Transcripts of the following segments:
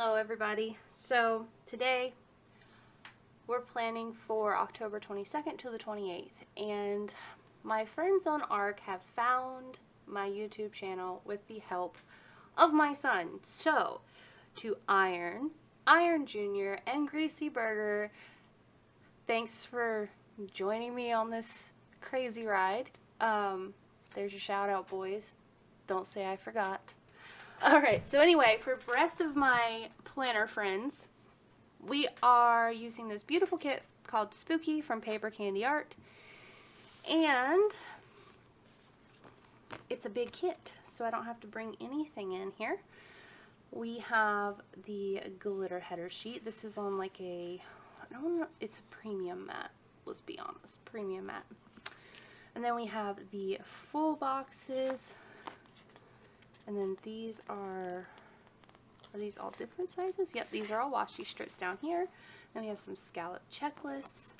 Hello everybody. So today we're planning for October 22nd to the 28th, and my friends on ARC have found my YouTube channel with the help of my son. So to Iron Jr. and Greasy Burger, thanks for joining me on this crazy ride. There's your shout out, boys. Don't say I forgot. Alright, so anyway, for the rest of my planner friends, we are using this beautiful kit called Spooky from PaperCandyArt, and it's a big kit, so I don't have to bring anything in here. We have the glitter header sheet. This is on like a, I don't know, it's a premium mat, let's be honest, premium mat. And then we have the full boxes. And then these are these all different sizes? Yep, these are all washi strips down here. Then we have some scallop checklists.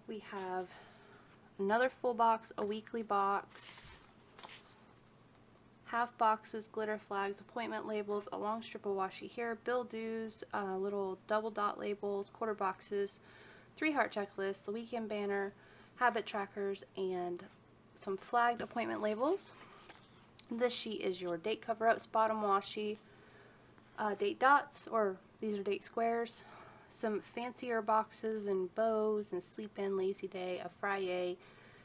We have another full box, a weekly box, half boxes, glitter flags, appointment labels, a long strip of washi here, bill dues, little double dot labels, quarter boxes, 3 heart checklists, the weekend banner, habit trackers, and some flagged appointment labels. This sheet is your date cover-ups, bottom washi, date dots, or these are date squares, some fancier boxes and bows and sleep in, lazy day, a Friday.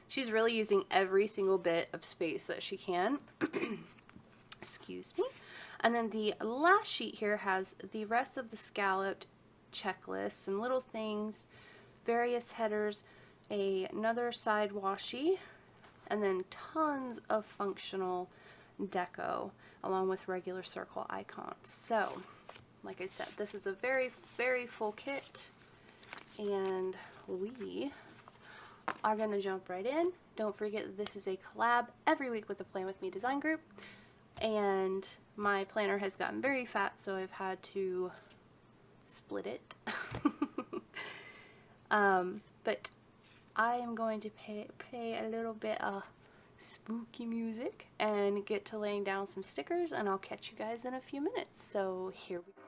She's really using every single bit of space that she can. Excuse me. And then the last sheet here has the rest of the scalloped checklists, some little things, various headers, another side washi, and then tons of functional deco along with regular circle icons. So like I said, this is a very full kit, and we are gonna jump right in. Don't forget that this is a collab every week with the Plan With Me design group, and my planner has gotten very fat, so I've had to split it. But I am going to play a little bit of spooky music and get to laying down some stickers, and I'll catch you guys in a few minutes. So here we go.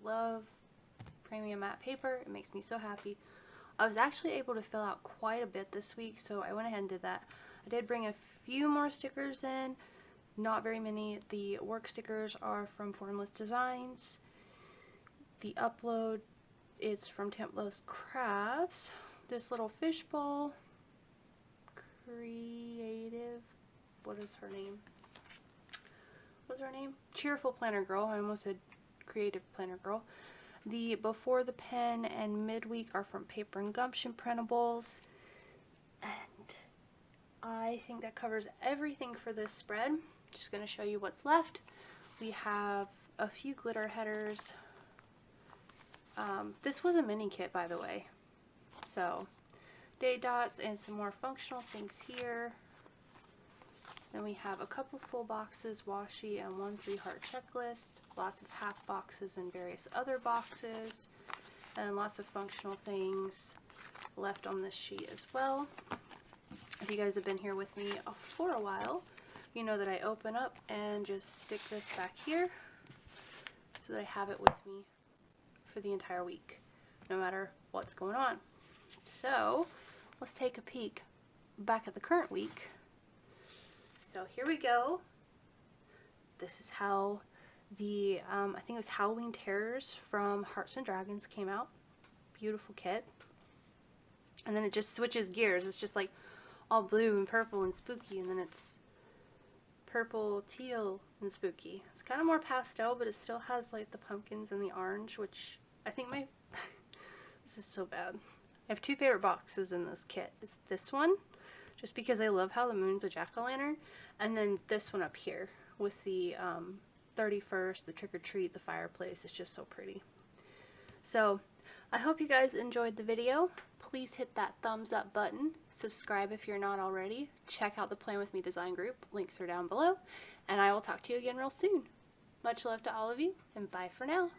love premium matte paper. It makes me so happy. I was actually able to fill out quite a bit this week, so I went ahead and did that. I did bring a few more stickers in, not very many. The work stickers are from Formless Designs. The upload is from amandakcrafts. This little fishbowl, creative, what is her name? What's her name? Cheerful Planner Girl. I almost said Creative Planner Girl. The Before the Pen and Midweek are from Paper and Gumption printables. And I think that covers everything for this spread. Just going to show you what's left. We have a few glitter headers. This was a mini kit, by the way. So, date dots and some more functional things here. Then we have a couple full boxes, washi, and 1 3-heart checklist. Lots of half boxes and various other boxes. And lots of functional things left on this sheet as well. If you guys have been here with me for a while, you know that I open up and just stick this back here so that I have it with me for the entire week, no matter what's going on. So, let's take a peek back at the current week. So here we go. This is how the, I think it was Halloween Terrors from Hearts and Dragons came out. Beautiful kit. And then it just switches gears. It's just like all blue and purple and spooky, and then it's purple, teal, and spooky. It's kind of more pastel, but it still has like the pumpkins and the orange, which I think my, this is so bad. I have 2 favorite boxes in this kit. It's this one, just because I love how the moon's a jack-o'-lantern, and then this one up here with the 31st, the trick-or-treat, the fireplace. It's just so pretty. So I hope you guys enjoyed the video. Please hit that thumbs up button, subscribe if you're not already, check out the Plan With Me design group, links are down below, and I will talk to you again real soon. Much love to all of you, and bye for now.